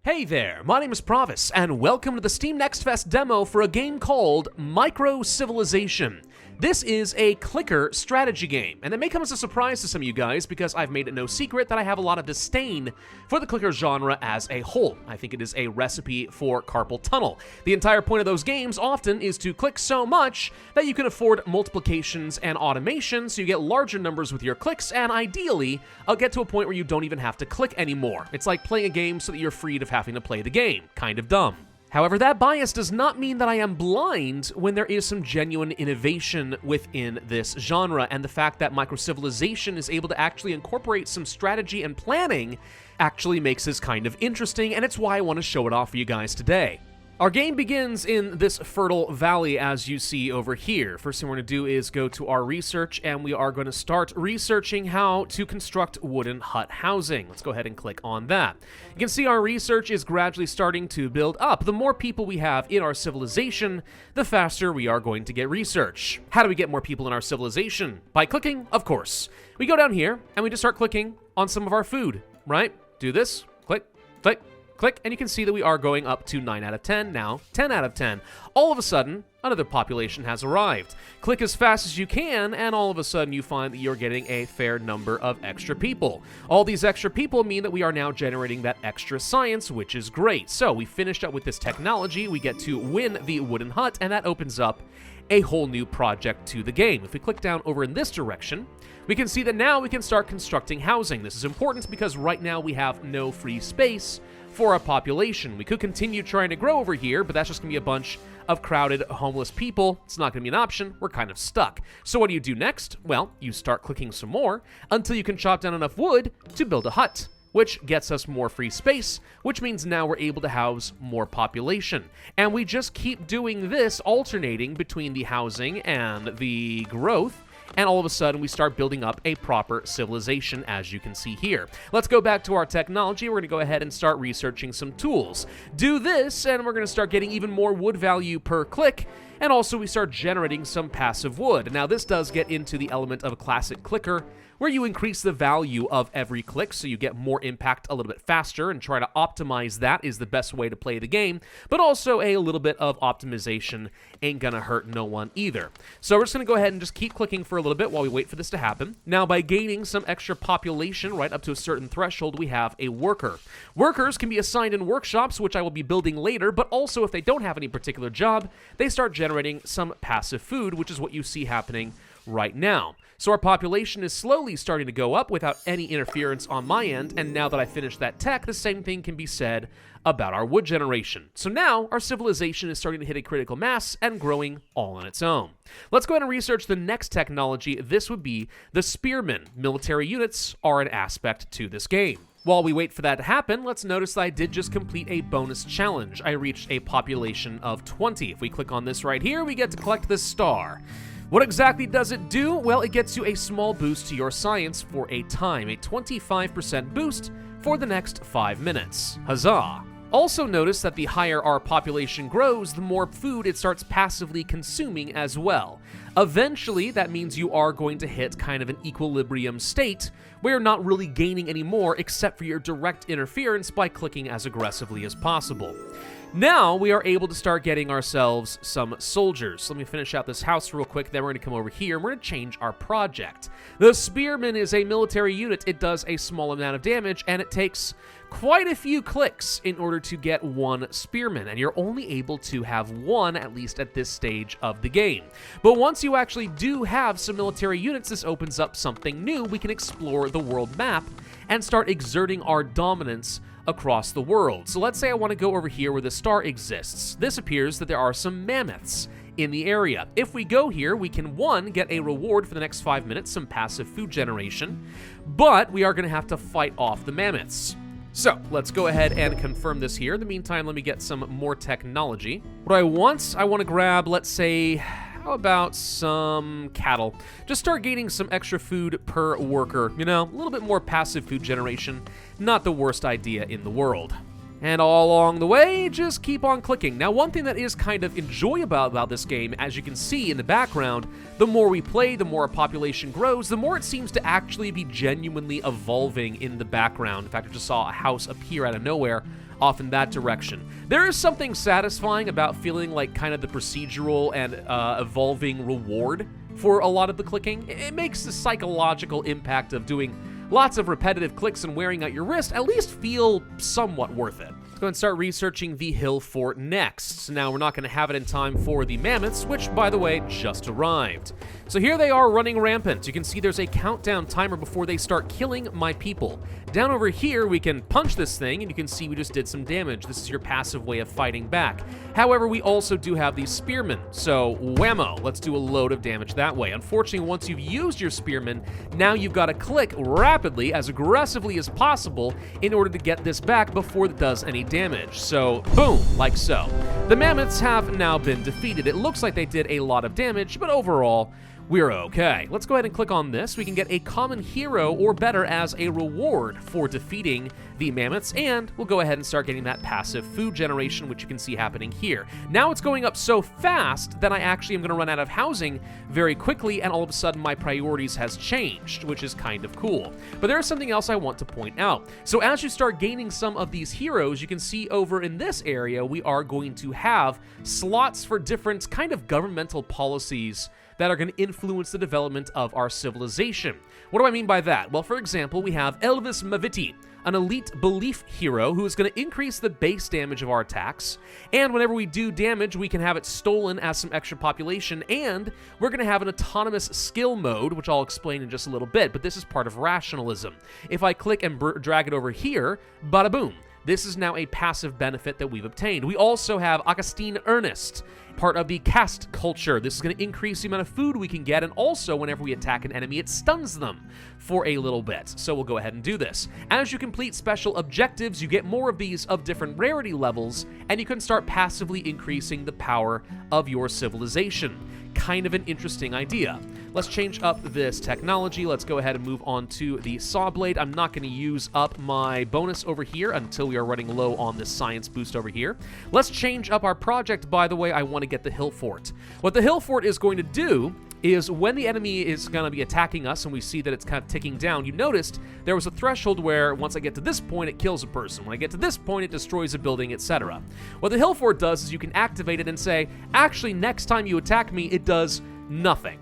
Hey there, my name is Pravus, and welcome to the Steam Next Fest demo for a game called Microcivilization. This is a clicker strategy game, and it may come as a surprise to some of you guys because I've made it no secret that I have a lot of disdain for the clicker genre as a whole. I think it is a recipe for carpal tunnel. The entire point of those games often is to click so much that you can afford multiplications and automation, so you get larger numbers with your clicks, and ideally, get to a point where you don't even have to click anymore. It's like playing a game so that you're freed of having to play the game. Kind of dumb. However, that bias does not mean that I am blind when there is some genuine innovation within this genre, and the fact that Microcivilization is able to actually incorporate some strategy and planning actually makes this kind of interesting, and it's why I want to show it off for you guys today. Our game begins in this fertile valley as you see over here. First thing we're going to do is go to our research, and we are going to start researching how to construct wooden hut housing. Let's go ahead and click on that. You can see our research is gradually starting to build up. The more people we have in our civilization, the faster we are going to get research. How do we get more people in our civilization? By clicking, of course. We go down here, and we just start clicking on some of our food, right? Do this, click, click, click, and you can see that we are going up to 9 out of 10, now 10 out of 10. All of a sudden, another population has arrived. Click as fast as you can, and all of a sudden you find that you're getting a fair number of extra people. All these extra people mean that we are now generating that extra science, which is great. So we finished up with this technology, we get to win the wooden hut, and that opens up a whole new project to the game. If we click down over in this direction, we can see that now we can start constructing housing. This is important because right now we have no free space for our population. We could continue trying to grow over here, but that's just gonna be a bunch of crowded homeless people. It's not gonna be an option. We're kind of stuck. So what do you do next? Well, you start clicking some more until you can chop down enough wood to build a hut, which gets us more free space, which means now we're able to house more population. And we just keep doing this, alternating between the housing and the growth, and all of a sudden we start building up a proper civilization, as you can see here. Let's go back to our technology. We're gonna go ahead and start researching some tools. Do this, and we're gonna start getting even more wood value per click, and also we start generating some passive wood. Now this does get into the element of a classic clicker, where you increase the value of every click so you get more impact a little bit faster, and try to optimize that is the best way to play the game, but also a little bit of optimization ain't gonna hurt no one either. So we're just gonna go ahead and just keep clicking for a little bit while we wait for this to happen. Now by gaining some extra population right up to a certain threshold, we have a worker. Workers can be assigned in workshops, which I will be building later, but also if they don't have any particular job, they start generating some passive food, which is what you see happening right now. So our population is slowly starting to go up without any interference on my end, and now that I finished that tech, the same thing can be said about our wood generation. So now our civilization is starting to hit a critical mass and growing all on its own. Let's go ahead and research the next technology. This would be the spearmen. Military units are an aspect to this game. While we wait for that to happen, let's notice that I did just complete a bonus challenge. I reached a population of 20. If we click on this right here, we get to collect this star. What exactly does it do? Well, it gets you a small boost to your science for a time, a 25% boost for the next 5 minutes. Huzzah! Also notice that the higher our population grows, the more food it starts passively consuming as well. Eventually, that means you are going to hit kind of an equilibrium state where you're not really gaining any more except for your direct interference by clicking as aggressively as possible. Now we are able to start getting ourselves some soldiers. Let me finish out this house real quick, then we're going to come over here and we're going to change our project. The spearman is a military unit. It does a small amount of damage, and it takes quite a few clicks in order to get one spearman, and you're only able to have one, at least at this stage of the game. But once you actually do have some military units, this opens up something new. We can explore the world map and start exerting our dominance across the world. So let's say I want to go over here where the star exists. This appears that there are some mammoths in the area. If we go here, we can, one, get a reward for the next 5 minutes, some passive food generation, but we are going to have to fight off the mammoths. So let's go ahead and confirm this here. In the meantime, let me get some more technology. What I want to grab, let's say, how about some cattle? Just start gaining some extra food per worker. You know, a little bit more passive food generation. Not the worst idea in the world. And all along the way, just keep on clicking. Now, one thing that is kind of enjoyable about this game, as you can see in the background, the more we play, the more our population grows, the more it seems to actually be genuinely evolving in the background. In fact, I just saw a house appear out of nowhere off in that direction. There is something satisfying about feeling like kind of the procedural and evolving reward for a lot of the clicking. It makes the psychological impact of doing lots of repetitive clicks and wearing out your wrist at least feel somewhat worth it. Let's go and start researching the hill fort next. Now, we're not going to have it in time for the mammoths, which, by the way, just arrived. So here they are running rampant. You can see there's a countdown timer before they start killing my people. Down over here, we can punch this thing, and you can see we just did some damage. This is your passive way of fighting back. However, we also do have these spearmen, so whammo, let's do a load of damage that way. Unfortunately, once you've used your spearmen, now you've got to click rapidly, as aggressively as possible, in order to get this back before it does any damage. So, boom, like so. The mammoths have now been defeated. It looks like they did a lot of damage, but overall, we're okay. Let's go ahead and click on this. We can get a common hero or better as a reward for defeating the mammoths, and we'll go ahead and start getting that passive food generation, which you can see happening here. Now it's going up so fast that I actually am going to run out of housing very quickly, and all of a sudden my priorities has changed, which is kind of cool. But there is something else I want to point out. So as you start gaining some of these heroes, you can see over in this area, we are going to have slots for different kind of governmental policies that are going to influence the development of our civilization. What do I mean by that? Well, for example, we have Elvis Maviti, an elite belief hero who is going to increase the base damage of our attacks, and whenever we do damage, we can have it stolen as some extra population, and we're going to have an autonomous skill mode, which I'll explain in just a little bit, but this is part of rationalism. If I click and drag it over here, bada boom. This is now a passive benefit that we've obtained. We also have Augustine Ernest, part of the caste culture. This is going to increase the amount of food we can get, and also whenever we attack an enemy, it stuns them for a little bit. So we'll go ahead and do this. As you complete special objectives, you get more of these of different rarity levels, and you can start passively increasing the power of your civilization. Kind of an interesting idea. Let's change up this technology. Let's go ahead and move on to the saw blade. I'm not going to use up my bonus over here until we are running low on this science boost over here. Let's change up our project. By the way, I want to get the hill fort. What the hill fort is going to do is when the enemy is going to be attacking us and we see that it's kind of ticking down, you noticed there was a threshold where once I get to this point, it kills a person. When I get to this point, it destroys a building, etc. What the hill fort does is you can activate it and say, actually, next time you attack me, it does nothing,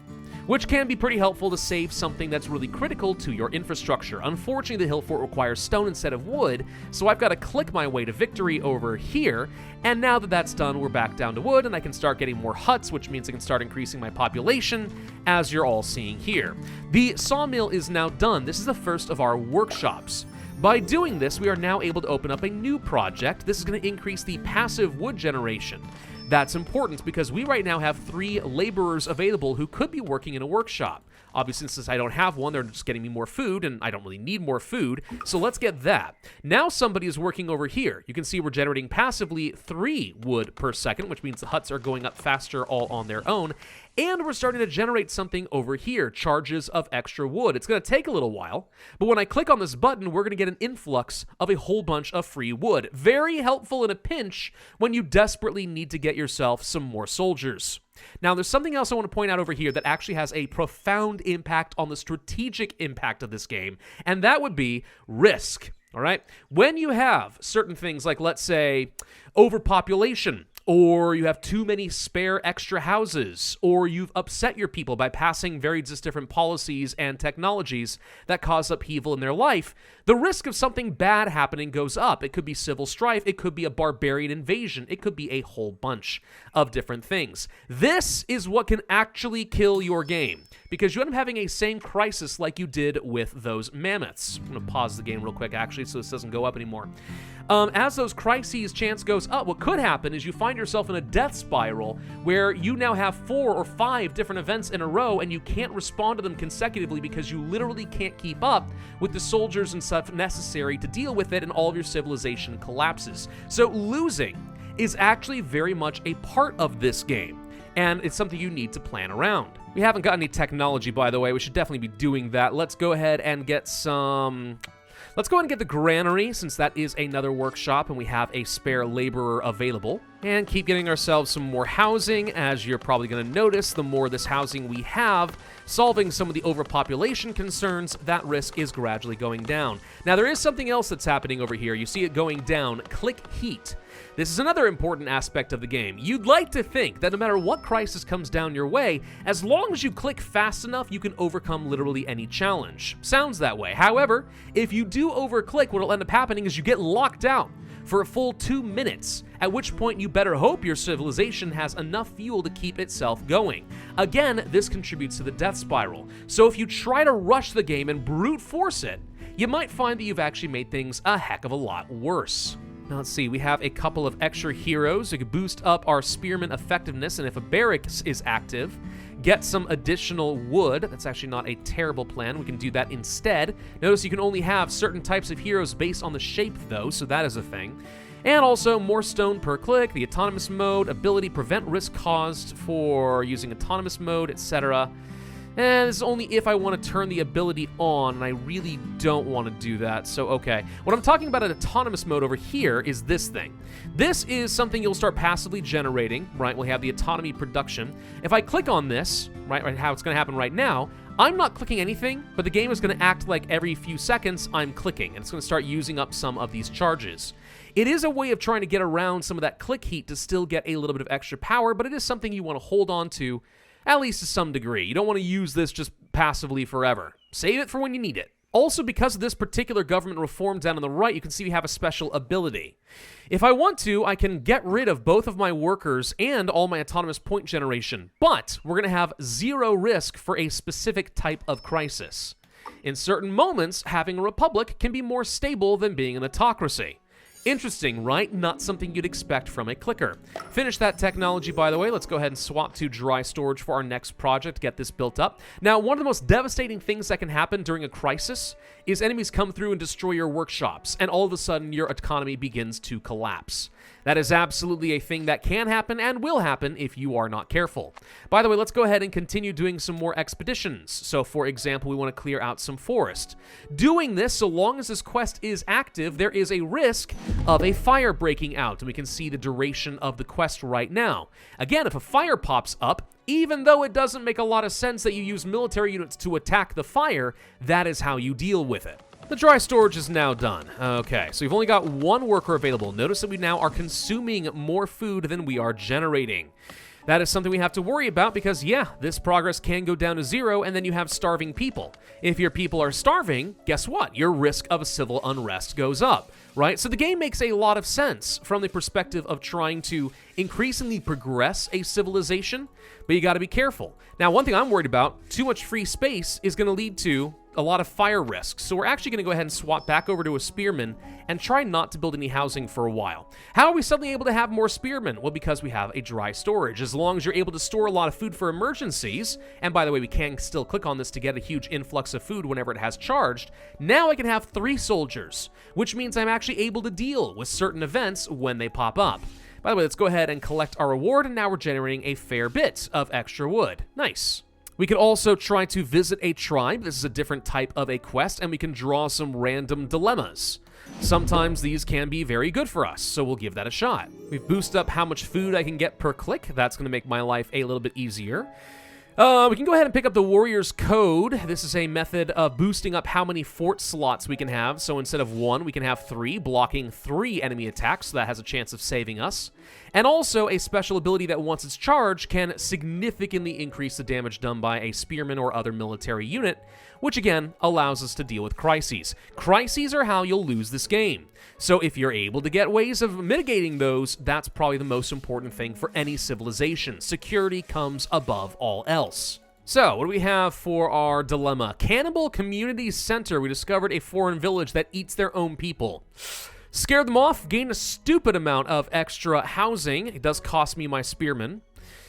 which can be pretty helpful to save something that's really critical to your infrastructure. Unfortunately, the hill fort requires stone instead of wood, so I've got to click my way to victory over here, and now that that's done, we're back down to wood, and I can start getting more huts, which means I can start increasing my population, as you're all seeing here. The sawmill is now done. This is the first of our workshops. By doing this, we are now able to open up a new project. This is going to increase the passive wood generation. That's important because we right now have 3 laborers available who could be working in a workshop. Obviously, since I don't have one, they're just getting me more food, and I don't really need more food, so let's get that. Now somebody is working over here. You can see we're generating passively 3 wood per second, which means the huts are going up faster all on their own, and we're starting to generate something over here, charges of extra wood. It's going to take a little while, but when I click on this button, we're going to get an influx of a whole bunch of free wood. Very helpful in a pinch when you desperately need to get yourself some more soldiers. Now, there's something else I want to point out over here that actually has a profound impact on the strategic impact of this game, and that would be risk, all right? When you have certain things like, let's say, overpopulation, or you have too many spare extra houses, or you've upset your people by passing various different policies and technologies that cause upheaval in their life, the risk of something bad happening goes up. It could be civil strife, it could be a barbarian invasion, it could be a whole bunch of different things. This is what can actually kill your game, because you end up having a same crisis like you did with those mammoths. I'm going to pause the game real quick, actually, so this doesn't go up anymore. As those crises chance goes up, what could happen is you find yourself in a death spiral where you now have 4 or 5 different events in a row and you can't respond to them consecutively because you literally can't keep up with the soldiers and stuff necessary to deal with it, and all of your civilization collapses. So losing is actually very much a part of this game, and it's something you need to plan around. We haven't got any technology, by the way. We should definitely be doing that. Let's go ahead and get some... Let's go ahead and get the granary, since that is another workshop and we have a spare laborer available. And keep getting ourselves some more housing. As you're probably going to notice, the more this housing we have, solving some of the overpopulation concerns, that risk is gradually going down. Now, there is something else that's happening over here. You see it going down. Click heat. This is another important aspect of the game. You'd like to think that no matter what crisis comes down your way, as long as you click fast enough, you can overcome literally any challenge. Sounds that way. However, if you do overclick, what'll end up happening is you get locked out for a full 2 minutes, at which point you better hope your civilization has enough fuel to keep itself going. Again, this contributes to the death spiral. So if you try to rush the game and brute force it, you might find that you've actually made things a heck of a lot worse. Now let's see, we have a couple of extra heroes. We could boost up our spearman effectiveness, and if a barracks is active, get some additional wood. That's actually not a terrible plan. We can do that instead. Notice you can only have certain types of heroes based on the shape though, so that is a thing. And also more stone per click, the autonomous mode, ability prevent risk caused for using autonomous mode, etc. And this is only if I want to turn the ability on, and I really don't want to do that, so okay. What I'm talking about in autonomous mode over here is this thing. This is something you'll start passively generating, right? We'll have the autonomy production. If I click on this, right how it's going to happen right now, I'm not clicking anything, but the game is going to act like every few seconds I'm clicking, and it's going to start using up some of these charges. It is a way of trying to get around some of that click heat to still get a little bit of extra power, but it is something you want to hold on to, at least to some degree. You don't want to use this just passively forever. Save it for when you need it. Also, because of this particular government reform down on the right, you can see we have a special ability. If I want to, I can get rid of both of my workers and all my autonomous point generation, but we're going to have 0 risk for a specific type of crisis. In certain moments, having a republic can be more stable than being an autocracy. Interesting, right? Not something you'd expect from a clicker. Finish that technology, by the way. Let's go ahead and swap to dry storage for our next project, get this built up. Now, one of the most devastating things that can happen during a crisis is enemies come through and destroy your workshops, and all of a sudden your economy begins to collapse. That is absolutely a thing that can happen and will happen if you are not careful. By the way, let's go ahead and continue doing some more expeditions. So, for example, we want to clear out some forest. Doing this, so long as this quest is active, there is a risk of a fire breaking out, and we can see the duration of the quest right now. Again, if a fire pops up, even though it doesn't make a lot of sense that you use military units to attack the fire, that is how you deal with it. The dry storage is now done. Okay, so we've only got 1 worker available. Notice that we now are consuming more food than we are generating. That is something we have to worry about because, yeah, this progress can go down to 0 and then you have starving people. If your people are starving, guess what? Your risk of a civil unrest goes up, right? So the game makes a lot of sense from the perspective of trying to increasingly progress a civilization, but you got to be careful. Now, one thing I'm worried about, too much free space is going to lead to a lot of fire risks. So we're actually going to go ahead and swap back over to a spearman and try not to build any housing for a while. How are we suddenly able to have more spearmen? Well, because we have a dry storage. As long as you're able to store a lot of food for emergencies, and by the way, we can still click on this to get a huge influx of food whenever it has charged, now I can have 3 soldiers, which means I'm actually able to deal with certain events when they pop up. By the way, let's go ahead and collect our reward, and now we're generating a fair bit of extra wood. Nice. We could also try to visit a tribe. This is a different type of a quest, and we can draw some random dilemmas. Sometimes these can be very good for us, so we'll give that a shot. We've boosted up how much food I can get per click. That's going to make my life a little bit easier. We can go ahead and pick up the Warrior's Code. This is a method of boosting up how many fort slots we can have. So instead of 1, we can have 3, blocking 3 enemy attacks, so that has a chance of saving us. And also a special ability that once it's charged can significantly increase the damage done by a spearman or other military unit, which again allows us to deal with crises. Crises are how you'll lose this game. So if you're able to get ways of mitigating those, that's probably the most important thing for any civilization. Security comes above all else. So, what do we have for our dilemma? Cannibal Community Center. We discovered a foreign village that eats their own people. Scared them off, gained a stupid amount of extra housing. It does cost me my spearmen.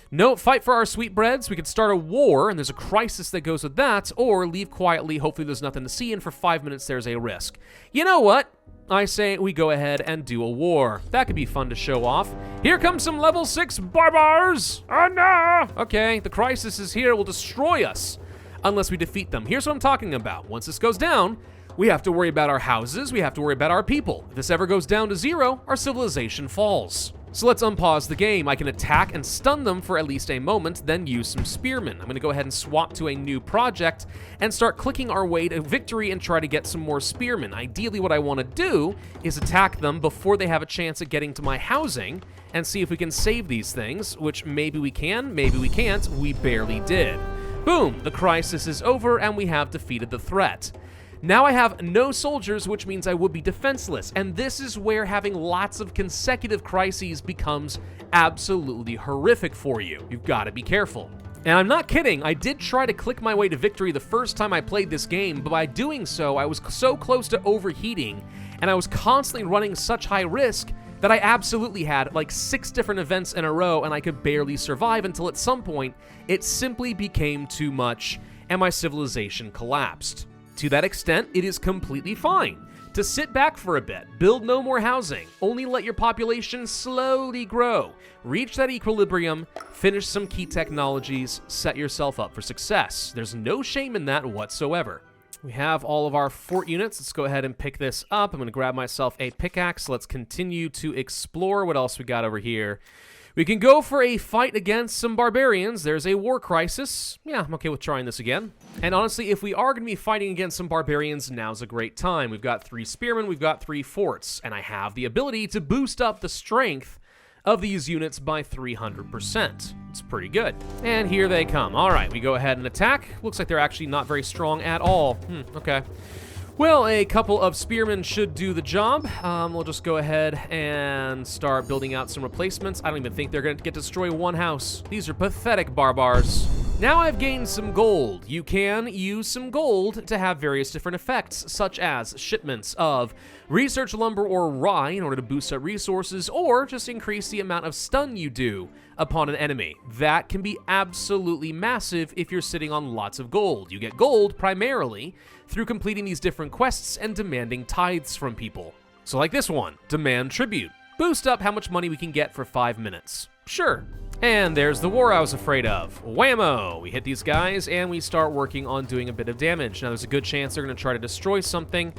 No, fight for our sweetbreads. We could start a war, and there's a crisis that goes with that, or leave quietly, hopefully there's nothing to see, and for 5 minutes there's a risk. You know what? I say we go ahead and do a war. That could be fun to show off. Here comes some level 6 barbars! Oh no! Okay, the crisis is here. It will destroy us unless we defeat them. Here's what I'm talking about. Once this goes down, We have to worry about our houses, we have to worry about our people. If this ever goes down to 0, our civilization falls. So let's unpause the game. I can attack and stun them for at least a moment, then use some spearmen. I'm gonna go ahead and swap to a new project and start clicking our way to victory and try to get some more spearmen. Ideally, what I wanna do is attack them before they have a chance at getting to my housing and see if we can save these things, which maybe we can, maybe we can't. We barely did. Boom, the crisis is over and we have defeated the threat. Now I have no soldiers, which means I would be defenseless, and this is where having lots of consecutive crises becomes absolutely horrific for you. You've got to be careful. And I'm not kidding, I did try to click my way to victory the first time I played this game, but by doing so, I was so close to overheating, and I was constantly running such high risk that I absolutely had like 6 different events in a row, and I could barely survive until at some point, it simply became too much, and my civilization collapsed. To that extent, it is completely fine to sit back for a bit, build no more housing, only let your population slowly grow, reach that equilibrium, finish some key technologies, set yourself up for success. There's no shame in that whatsoever. We have all of our fort units. Let's go ahead and pick this up. I'm going to grab myself a pickaxe. Let's continue to explore. What else we got over here? We can go for a fight against some barbarians. There's a war crisis. Yeah, I'm okay with trying this again. And honestly, if we are going to be fighting against some barbarians, now's a great time. We've got 3 spearmen, we've got 3 forts, and I have the ability to boost up the strength of these units by 300%. It's pretty good. And here they come. All right, we go ahead and attack. Looks like they're actually not very strong at all. Okay. Well, a couple of spearmen should do the job. We'll just go ahead and start building out some replacements. I don't even think they're going to get to destroy one house. These are pathetic barbars. Now I've gained some gold. You can use some gold to have various different effects, such as shipments of research lumber or rye in order to boost up resources, or just increase the amount of stun you do upon an enemy. That can be absolutely massive if you're sitting on lots of gold. You get gold primarily through completing these different quests and demanding tithes from people. So like this one, demand tribute. Boost up how much money we can get for 5 minutes. Sure. And there's the war I was afraid of. Whammo! We hit these guys and we start working on doing a bit of damage. Now there's a good chance they're going to try to destroy something.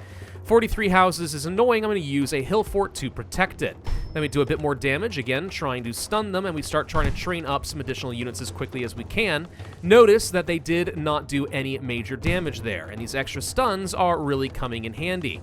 43 houses is annoying. I'm going to use a hill fort to protect it. Then we do a bit more damage, again, trying to stun them, and we start trying to train up some additional units as quickly as we can. Notice that they did not do any major damage there, and these extra stuns are really coming in handy.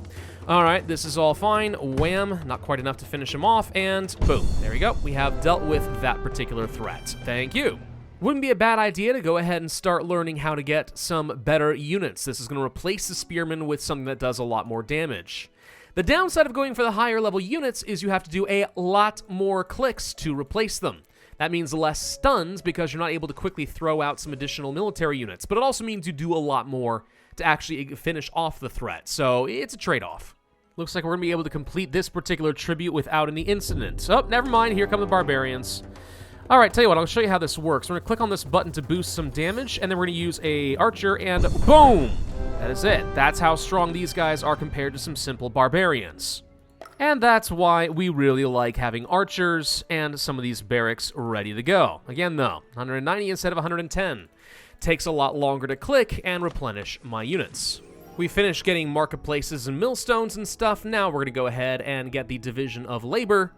All right, this is all fine. Wham, not quite enough to finish him off, and boom, there we go. We have dealt with that particular threat. Thank you. Wouldn't be a bad idea to go ahead and start learning how to get some better units. This is going to replace the spearmen with something that does a lot more damage. The downside of going for the higher level units is you have to do a lot more clicks to replace them. That means less stuns because you're not able to quickly throw out some additional military units, but it also means you do a lot more to actually finish off the threat, so it's a trade-off. Looks like we're going to be able to complete this particular tribute without any incident. Oh, never mind, here come the barbarians. All right, tell you what, I'll show you how this works. We're going to click on this button to boost some damage, and then we're going to use a archer, and boom! That is it. That's how strong these guys are compared to some simple barbarians. And that's why we really like having archers and some of these barracks ready to go. Again, though, 190 instead of 110. Takes a lot longer to click and replenish my units. We finished getting marketplaces and millstones and stuff. Now we're going to go ahead and get the division of labor,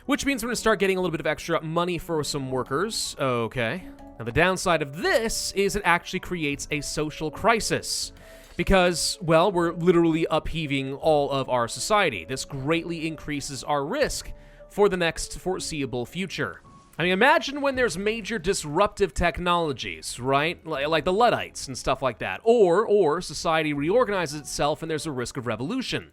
which means we're going to start getting a little bit of extra money for some workers. Okay. Now, the downside of this is it actually creates a social crisis because, well, we're literally upheaving all of our society. This greatly increases our risk for the next foreseeable future. I mean, imagine when there's major disruptive technologies, right? Like the Luddites and stuff like that. Or society reorganizes itself and there's a risk of revolution.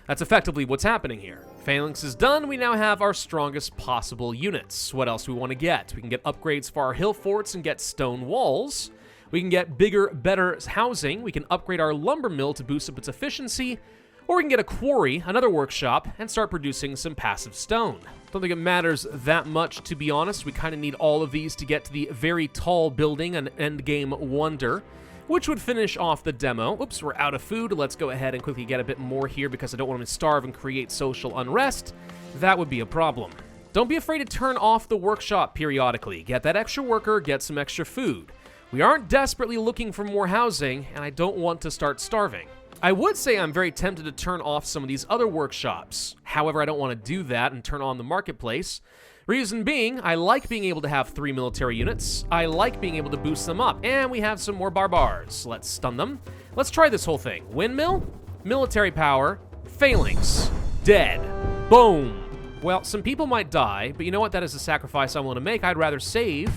That's effectively what's happening here. Phalanx is done. We now have our strongest possible units. What else do we want to get? We can get upgrades for our hill forts and get stone walls. We can get bigger, better housing. We can upgrade our lumber mill to boost up its efficiency. Or we can get a quarry, another workshop, and start producing some passive stone. Don't think it matters that much, to be honest. We kind of need all of these to get to the very tall building, an endgame wonder, which would finish off the demo. Oops, we're out of food. Let's go ahead and quickly get a bit more here because I don't want them to starve and create social unrest. That would be a problem. Don't be afraid to turn off the workshop periodically. Get that extra worker, get some extra food. We aren't desperately looking for more housing, and I don't want to start starving. I would say I'm very tempted to turn off some of these other workshops. However, I don't want to do that and turn on the marketplace. Reason being, I like being able to have 3 military units. I like being able to boost them up. And we have some more barbars. Let's stun them. Let's try this whole thing. Windmill, military power, phalanx, dead. Boom. Well, some people might die, but you know what? That is a sacrifice I want to make. I'd rather save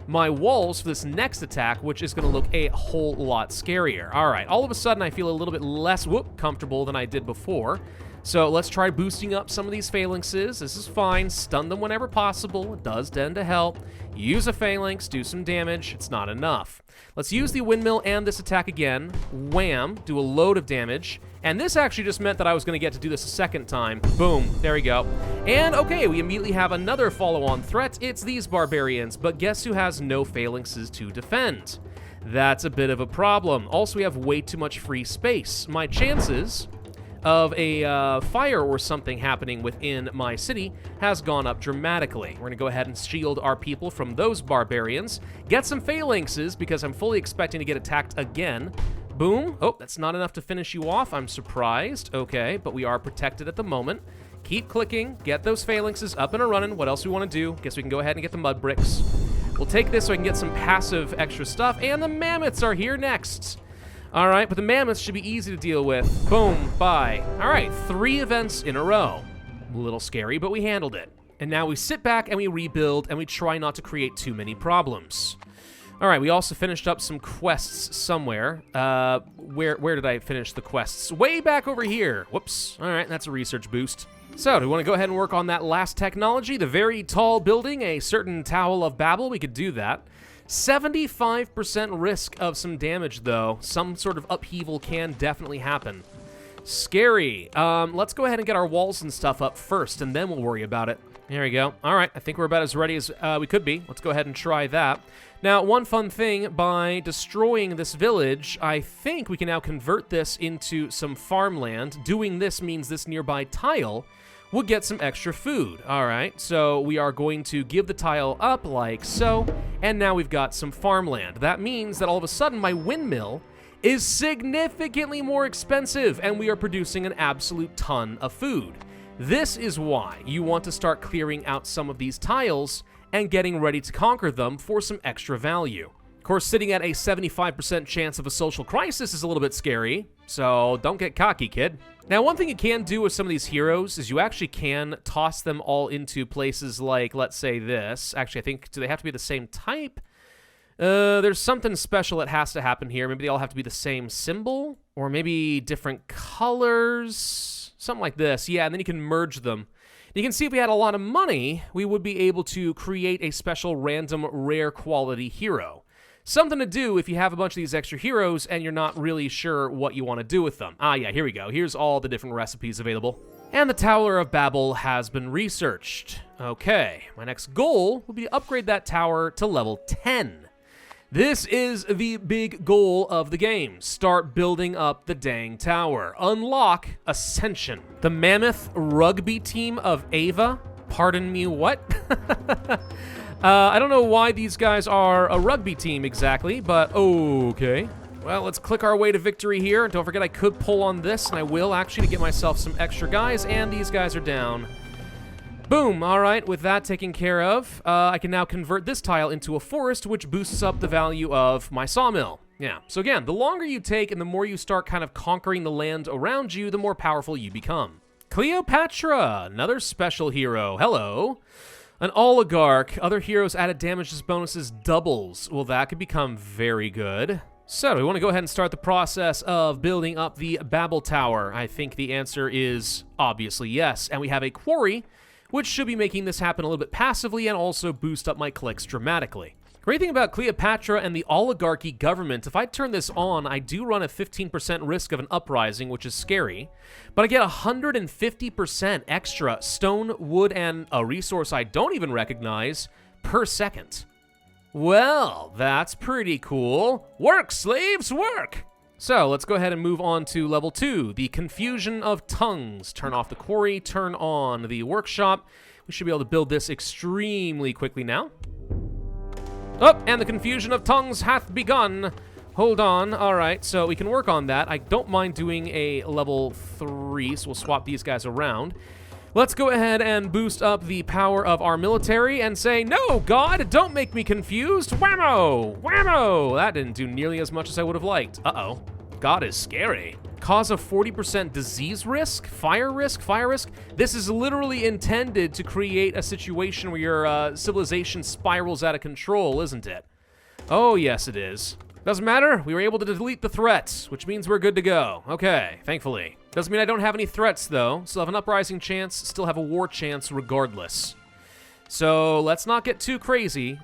my walls for this next attack, which is going to look a whole lot scarier. All right, all of a sudden I feel a little bit less comfortable than I did before. So let's try boosting up some of these phalanxes. This is fine. Stun them whenever possible. It does tend to help. Use a phalanx, do some damage. It's not enough. Let's use the windmill and this attack again. Wham, do a load of damage. And this actually just meant that I was going to get to do this a second time. Boom, there we go. And okay, we immediately have another follow-on threat. It's these barbarians, but guess who has no phalanxes to defend? That's a bit of a problem. Also, we have way too much free space. My chances of a fire or something happening within my city has gone up dramatically. We're gonna go ahead and shield our people from those barbarians. Get some phalanxes because I'm fully expecting to get attacked again. Boom. Oh, that's not enough to finish you off. I'm surprised. Okay, but we are protected at the moment. Keep clicking. Get those phalanxes up and a-running. What else we want to do? Guess we can go ahead and get the mud bricks. We'll take this so I can get some passive extra stuff. And the mammoths are here next. All right, but the mammoths should be easy to deal with. Boom. Bye. All right, 3 events in a row. A little scary, but we handled it. And now we sit back and we rebuild and we try not to create too many problems. All right, we also finished up some quests somewhere. Where did I finish the quests? Way back over here. Whoops. All right, that's a research boost. So, do we want to go ahead and work on that last technology? The very tall building, a certain Tower of Babel? We could do that. 75% risk of some damage, though. Some sort of upheaval can definitely happen. Scary. Let's go ahead and get our walls and stuff up first, and then we'll worry about it. There we go. All right, I think we're about as ready as we could be. Let's go ahead and try that. Now, one fun thing, by destroying this village, I think we can now convert this into some farmland. Doing this means this nearby tile will get some extra food. All right, so we are going to give the tile up like so, and now we've got some farmland. That means that all of a sudden my windmill is significantly more expensive, and we are producing an absolute ton of food. This is why you want to start clearing out some of these tiles and getting ready to conquer them for some extra value. Of course, sitting at a 75% chance of a social crisis is a little bit scary, so don't get cocky, kid. Now, one thing you can do with some of these heroes is you actually can toss them all into places like, let's say this. Actually, I think, do they have to be the same type? There's something special that has to happen here. Maybe they all have to be the same symbol, or maybe different colors, something like this. Yeah, and then you can merge them. You can see if we had a lot of money, we would be able to create a special random rare quality hero. Something to do if you have a bunch of these extra heroes and you're not really sure what you want to do with them. Ah, yeah, here we go. Here's all the different recipes available. And the Tower of Babel has been researched. Okay, my next goal will be to upgrade that tower to level 10. This is the big goal of the game. Start building up the dang tower. Unlock Ascension. The Mammoth rugby team of Ava? Pardon me, what? I don't know why these guys are a rugby team exactly, but okay. Well, let's click our way to victory here. Don't forget I could pull on this, and I will actually to get myself some extra guys, and these guys are down. Boom, all right, with that taken care of, I can now convert this tile into a forest, which boosts up the value of my sawmill. Yeah, so again, the longer you take and the more you start kind of conquering the land around you, the more powerful you become. Cleopatra, another special hero, hello. An oligarch, other heroes added damages bonuses doubles. Well, that could become very good. So, we want to go ahead and start the process of building up the Babel Tower. I think the answer is obviously yes, and we have a quarry, which should be making this happen a little bit passively and also boost up my clicks dramatically. Great thing about Cleopatra and the oligarchy government, if I turn this on, I do run a 15% risk of an uprising, which is scary, but I get 150% extra stone, wood, and a resource I don't even recognize per second. Well, that's pretty cool. Work, slaves, work! So let's go ahead and move on to level 2, the Confusion of Tongues. Turn off the quarry, turn on the workshop. We should be able to build this extremely quickly now. Oh, and the Confusion of Tongues hath begun. Hold on. All right, so we can work on that. I don't mind doing a level 3, so we'll swap these guys around. Let's go ahead and boost up the power of our military and say, no, God, don't make me confused. Whammo! Whammo! That didn't do nearly as much as I would have liked. Uh-oh. God is scary. Cause a 40% disease risk? Fire risk? Fire risk? This is literally intended to create a situation where your civilization spirals out of control, isn't it? Oh, yes, it is. Doesn't matter. We were able to delete the threats, which means we're good to go. Okay, thankfully. Doesn't mean I don't have any threats, though. Still have an uprising chance, still have a war chance regardless. So let's not get too crazy.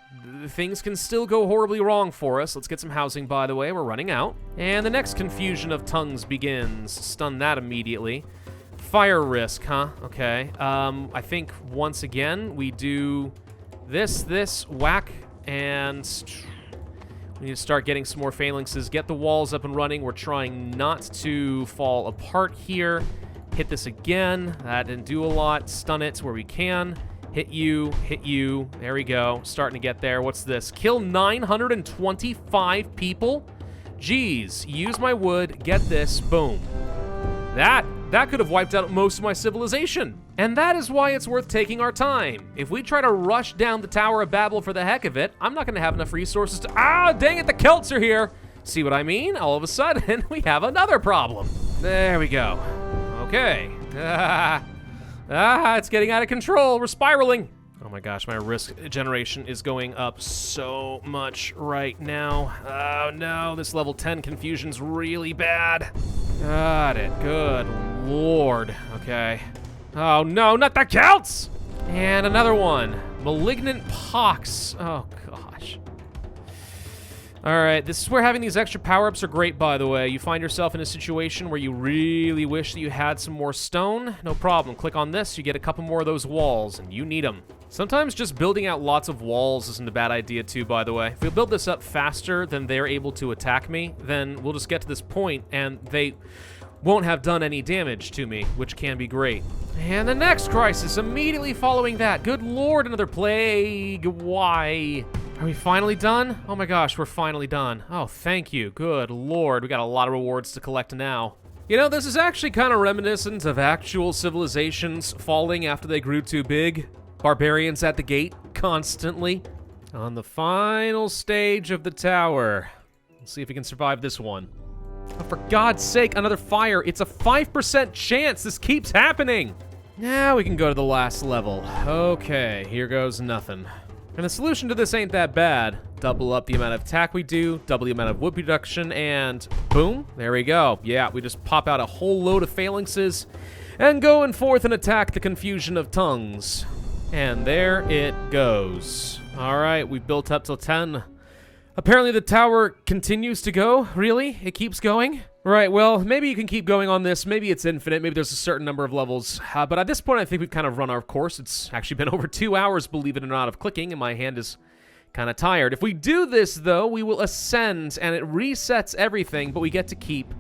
Things can still go horribly wrong for us. Let's get some housing, by the way. We're running out. And the next confusion of tongues begins. Stun that immediately. Fire risk, huh? Okay. I think once again we do this, whack, and we need to start getting some more phalanxes. Get the walls up and running. We're trying not to fall apart here. Hit this again. That didn't do a lot. Stun it where we can. Hit you, hit you. There we go. Starting to get there. What's this? Kill 925 people? Jeez. Use my wood. Get this. Boom. That could have wiped out most of my civilization. And that is why it's worth taking our time. If we try to rush down the Tower of Babel for the heck of it, I'm not going to have enough resources to... Ah, dang it, the Celts are here. See what I mean? All of a sudden, we have another problem. There we go. Okay. It's getting out of control. We're spiraling. Oh my gosh, my risk generation is going up so much right now. Oh no, this level 10 confusion's really bad. Got it. Good Lord. Okay. Oh no, not the Celts! And another one. Malignant pox. Oh gosh. Alright, this is where having these extra power-ups are great, by the way. You find yourself in a situation where you really wish that you had some more stone. No problem. Click on this, you get a couple more of those walls, and you need them. Sometimes just building out lots of walls isn't a bad idea too, by the way. If we build this up faster than they're able to attack me, then we'll just get to this point and they won't have done any damage to me, which can be great. And the next crisis immediately following that. Good Lord, another plague. Why? Are we finally done? Oh my gosh, we're finally done. Oh, thank you. Good Lord, we got a lot of rewards to collect now. You know, this is actually kind of reminiscent of actual civilizations falling after they grew too big. Barbarians at the gate, constantly. On the final stage of the tower. Let's see if we can survive this one. Oh, for God's sake, another fire. It's a 5% chance this keeps happening. Now we can go to the last level. Okay, here goes nothing. And the solution to this ain't that bad. Double up the amount of attack we do, double the amount of wood production, and boom, there we go. Yeah, we just pop out a whole load of phalanxes and go and forth and attack the confusion of tongues. And there it goes. All right, we built up till 10. Apparently the tower continues to go. Really? It keeps going? Right, well, maybe you can keep going on this. Maybe it's infinite. Maybe there's a certain number of levels. But at this point, I think we've kind of run our course. It's actually been over 2 hours, believe it or not, of clicking, and my hand is kind of tired. If we do this, though, we will ascend, and it resets everything, but we get to keep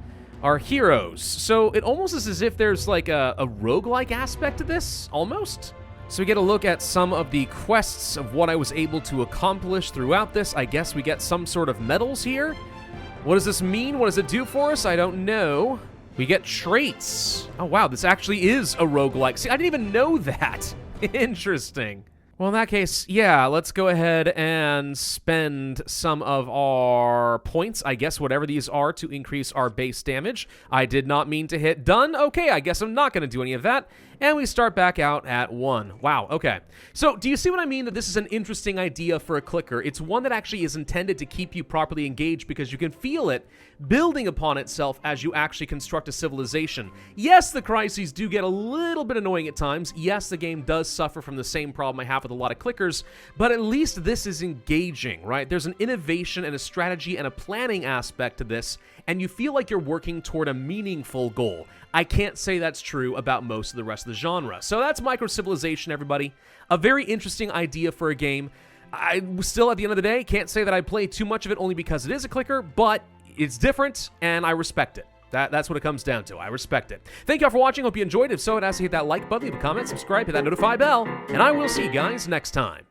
our heroes. So it almost is as if there's like a roguelike aspect to this, almost. So we get a look at some of the quests of what I was able to accomplish throughout this. I guess we get some sort of medals here. What does this mean? What does it do for us? I don't know. We get traits. Oh, wow, this actually is a roguelike. See, I didn't even know that. Interesting. Well, in that case, yeah, let's go ahead and spend some of our points, I guess whatever these are, to increase our base damage. I did not mean to hit done. Okay, I guess I'm not going to do any of that. And we start back out at 1. Wow, okay. So do you see what I mean that this is an interesting idea for a clicker? It's one that actually is intended to keep you properly engaged because you can feel it building upon itself as you actually construct a civilization. Yes, the crises do get a little bit annoying at times. Yes, the game does suffer from the same problem I have with a lot of clickers, but at least this is engaging, right? There's an innovation and a strategy and a planning aspect to this, and you feel like you're working toward a meaningful goal. I can't say that's true about most of the rest of the genre. So that's Microcivilization, everybody. A very interesting idea for a game. I still, at the end of the day, can't say that I play too much of it only because it is a clicker, but it's different, and I respect it. That's what it comes down to. I respect it. Thank y'all for watching. Hope you enjoyed. If so, I'd ask you to hit that like button, leave a comment, subscribe, hit that notify bell, and I will see you guys next time.